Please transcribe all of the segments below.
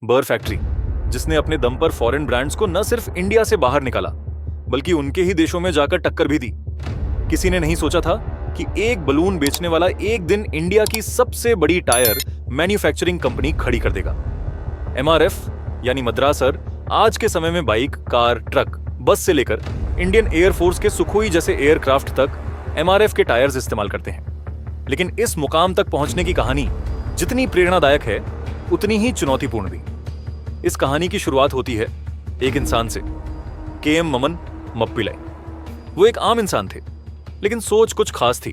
बर फैक्ट्री, जिसने अपने दम पर फॉरेन ब्रांड्स को न सिर्फ इंडिया से बाहर निकाला बल्कि उनके ही देशों में जाकर टक्कर भी दी। किसी ने नहीं सोचा था कि एक बलून बेचने वाला एक दिन इंडिया की सबसे बड़ी टायर मैन्युफैक्चरिंग कंपनी खड़ी कर देगा। एमआरएफ यानी मद्रासर आज के समय में बाइक, कार, ट्रक, बस से लेकर इंडियन एयरफोर्स के सुखोई जैसे एयरक्राफ्ट तक एमआरएफ के टायर्स इस्तेमाल करते हैं। लेकिन इस मुकाम तक पहुंचने की कहानी जितनी प्रेरणादायक है उतनी ही चुनौतीपूर्ण भी। इस कहानी की शुरुआत होती है एक इंसान से, के.एम. ममन मप्पिलाई। वो एक आम इंसान थे, लेकिन सोच कुछ खास थी।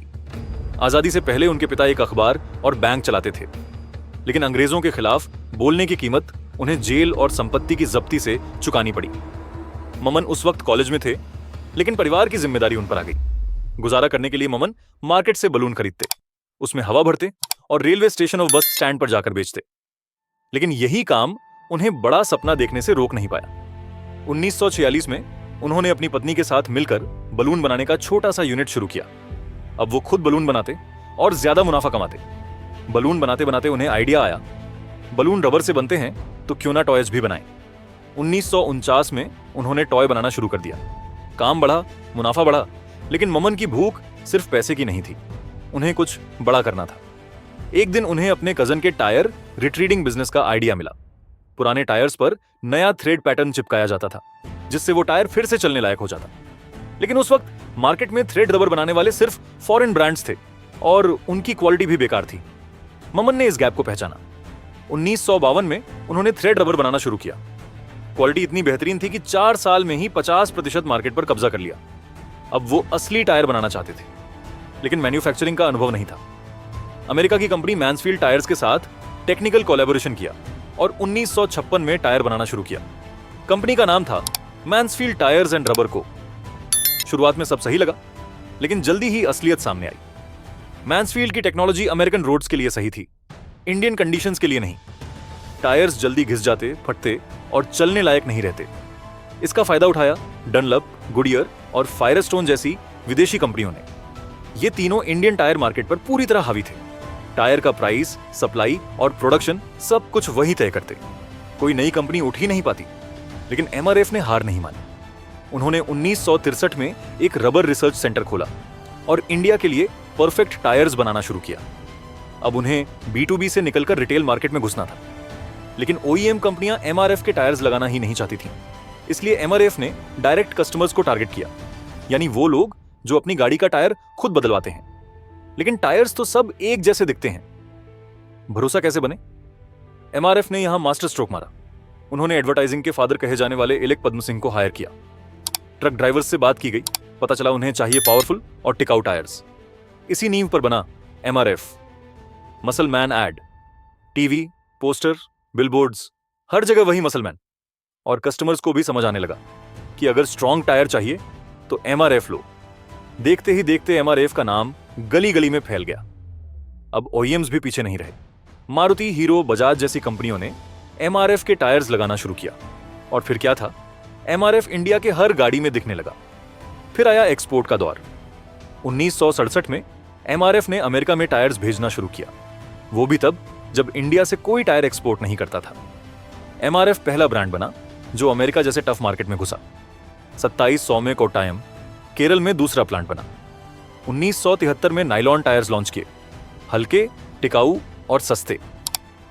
आजादी से पहले उनके पिता एक अखबार और बैंक चलाते थे, लेकिन अंग्रेजों के खिलाफ बोलने की कीमत उन्हें जेल और संपत्ति की जब्ती से चुकानी पड़ी। ममन उस वक्त कॉलेज में थे, लेकिन परिवार की जिम्मेदारी उन पर आ गई। गुजारा करने के लिए ममन मार्केट से बलून खरीदते, उसमें हवा भरते और रेलवे स्टेशन और बस स्टैंड पर जाकर बेचते। लेकिन यही काम उन्हें बड़ा सपना देखने से रोक नहीं पाया। 1946 में उन्होंने अपनी पत्नी के साथ मिलकर बलून बनाने का छोटा सा यूनिट शुरू किया। अब वो खुद बलून बनाते और ज्यादा मुनाफा कमाते। बलून बनाते बनाते उन्हें आइडिया आया, बलून रबर से बनते हैं तो क्यों ना टॉयज भी बनाएं। 1949 में उन्होंने टॉय बनाना शुरू कर दिया। काम बढ़ा, मुनाफा बढ़ा, लेकिन ममन की भूख सिर्फ पैसे की नहीं थी, उन्हें कुछ बड़ा करना था। एक दिन उन्हें अपने कजन के टायर रिट्रीडिंग बिजनेस का आइडिया मिला। पुराने टायर्स पर नया थ्रेड पैटर्न चिपकाया जाता था, जिससे वो टायर फिर से चलने लायक हो जाता। लेकिन उस वक्त मार्केट में थ्रेड रबर बनाने वाले सिर्फ फॉरेन ब्रांड्स थे और उनकी क्वालिटी भी बेकार थी। ममन ने इस गैप को पहचाना। 1952 में उन्होंने थ्रेड रबर बनाना शुरू किया। क्वालिटी इतनी बेहतरीन थी कि 4 साल में ही 50% मार्केट पर कब्जा कर लिया। अब वो असली टायर बनाना चाहते थे, लेकिन मैन्युफैक्चरिंग का अनुभव नहीं था। अमेरिका की कंपनी मैन्सफील्ड टायर्स के साथ टेक्निकल कोलैबोरेशन किया और 1956 में टायर बनाना शुरू किया। कंपनी का नाम था मैन्सफील्ड टायर्स एंड रबर को। शुरुआत में सब सही लगा, लेकिन जल्दी ही असलियत सामने आई। मैन्सफील्ड की टेक्नोलॉजी अमेरिकन रोड्स के लिए सही थी, इंडियन कंडीशंस के लिए नहीं। टायर्स जल्दी घिस जाते, फटते और चलने लायक नहीं रहते। इसका फायदा उठाया डनलप, गुडियर और फायरस्टोन जैसी विदेशी कंपनियों ने। ये तीनों इंडियन टायर मार्केट पर पूरी तरह हावी थे। टायर का प्राइस, सप्लाई और प्रोडक्शन सब कुछ वही तय करते। कोई नई कंपनी उठ ही नहीं पाती। लेकिन एमआरएफ ने हार नहीं मानी। उन्होंने 1963 में एक रबर रिसर्च सेंटर खोला और इंडिया के लिए परफेक्ट टायर्स बनाना शुरू किया। अब उन्हें B2B से निकलकर रिटेल मार्केट में घुसना था। लेकिन OEM कंपनियां एमआरएफ के टायर्स लगाना ही नहीं चाहती थीं। इसलिए एमआरएफ ने डायरेक्ट कस्टमर्स को टारगेट किया, यानी वो लोग जो अपनी गाड़ी का टायर खुद बदलवाते हैं। लेकिन टायर्स तो सब एक जैसे दिखते हैं। भरोसा कैसे बने? एमआरएफ ने यहां मास्टर स्ट्रोक मारा। उन्होंने एडवर्टाइजिंग के फादर कहे जाने वाले इलेक पद्म सिंह को हायर किया। ट्रक ड्राइवर्स से बात की गई, पता चला उन्हें चाहिए पावरफुल और टिकाऊ टायर्स। इसी नींव पर बना MRF. Muscle man ad, TV, poster, billboards, हर जगह वही मसल मैन। और कस्टमर्स को भी समझ आने लगा कि अगर स्ट्रॉन्ग टायर चाहिए तो एमआरएफ लो। देखते ही देखते एमआरएफ का नाम गली गली में फैल गया। अब OEMs भी पीछे नहीं रहे। मारुति, हीरो, बजाज जैसी कंपनियों ने एमआरएफ के टायर्स लगाना शुरू किया। और फिर क्या था, एमआरएफ इंडिया के हर गाड़ी में दिखने लगा। फिर आया एक्सपोर्ट का दौर। 1967 में एमआरएफ ने अमेरिका में टायर्स भेजना शुरू किया, वो भी तब जब इंडिया से कोई टायर एक्सपोर्ट नहीं करता था। एमआरएफ पहला ब्रांड बना जो अमेरिका जैसे टफ मार्केट में घुसा। 2700 में कोट्टायम, केरल में दूसरा प्लांट बना। 1973 में नायलॉन टायर्स लॉन्च किए, हल्के, टिकाऊ और सस्ते।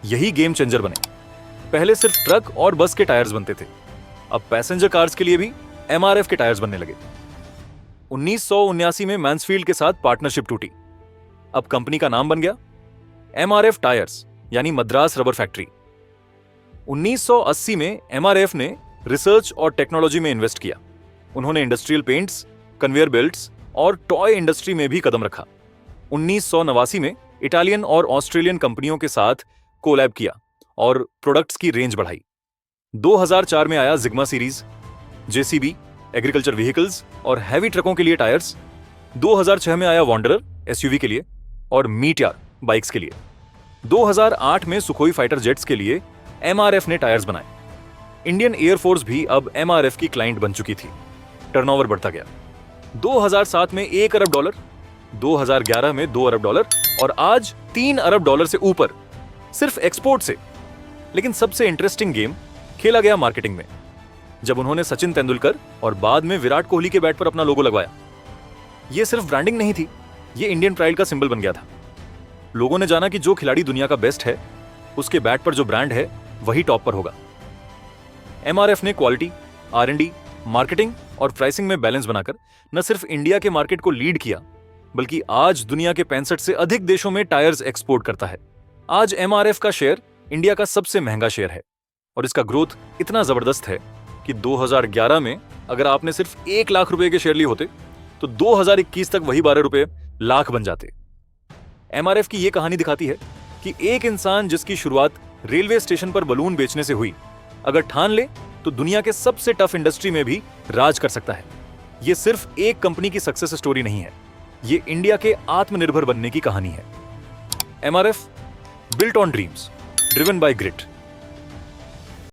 यही गेम चेंजर बने। पहले सिर्फ ट्रक और बस के टायर्स बनते थे, अब पैसेंजर कार्स के लिए भी एमआरएफ के टायर्स बनने लगे। 1979 में मैन्सफील्ड के साथ पार्टनरशिप टूटी। अब कंपनी का नाम बन गया एमआरएफ टायर्स, यानी मद्रास रबर फैक्ट्री। 1980 में एमआरएफ ने रिसर्च और टेक्नोलॉजी में इन्वेस्ट किया। उन्होंने इंडस्ट्रियल पेंट्स, कन्वेयर बेल्ट्स और टॉय इंडस्ट्री में भी कदम रखा। 1989 में इटालियन और ऑस्ट्रेलियन कंपनियों के साथ कोलैब किया और प्रोडक्ट्स की रेंज बढ़ाई। 2004 में आया जिग्मा सीरीज, जेसीबी, एग्रीकल्चर व्हीकल्स और हैवी ट्रकों के लिए टायर्स। 2006 में आया वॉन्डरर एसयूवी के लिए और मीटियर बाइक्स के लिए। 2008 में सुखोई फाइटर जेट्स के लिए एमआरएफ ने टायर्स बनाए। इंडियन एयरफोर्स भी अब एमआरएफ की क्लाइंट बन चुकी थी। टर्नओवर बढ़ता गया। 2007 में $1 अरब, 2011 में $2 अरब और आज $3 अरब से ऊपर सिर्फ एक्सपोर्ट से। लेकिन सबसे इंटरेस्टिंग गेम खेला गया मार्केटिंग में, जब उन्होंने सचिन तेंदुलकर और बाद में विराट कोहली के बैट पर अपना लोगो लगवाया। यह सिर्फ ब्रांडिंग नहीं थी, यह इंडियन प्राइड का सिंबल बन गया था। लोगों ने जाना कि जो खिलाड़ी दुनिया का बेस्ट है, उसके बैट पर जो ब्रांड है वही टॉप पर होगा। एमआरएफ ने क्वालिटी, R&D, मार्केटिंग और प्राइसिंग में बैलेंस बनाकर न सिर्फ इंडिया के मार्केट को लीड किया, बल्कि आज दुनिया के 65 से अधिक देशों में टायर्स एक्सपोर्ट करता है। आज एमआरएफ का शेयर इंडिया का सबसे महंगा शेयर है और इसका ग्रोथ इतना जबरदस्त है कि 2011 में अगर आपने सिर्फ 1 लाख रुपए के शेयर लिए होते तो 2021 तक वही 12 रुपए लाख बन जाते। एमआरएफ की यह कहानी दिखाती है कि एक इंसान जिसकी शुरुआत रेलवे स्टेशन पर बलून बेचने से हुई, अगर ठान ले तो दुनिया के सबसे टफ इंडस्ट्री में भी राज कर सकता है। यह सिर्फ एक कंपनी की सक्सेस स्टोरी नहीं है, ये इंडिया के आत्मनिर्भर बनने की कहानी है। MRF, built on dreams, driven by grit.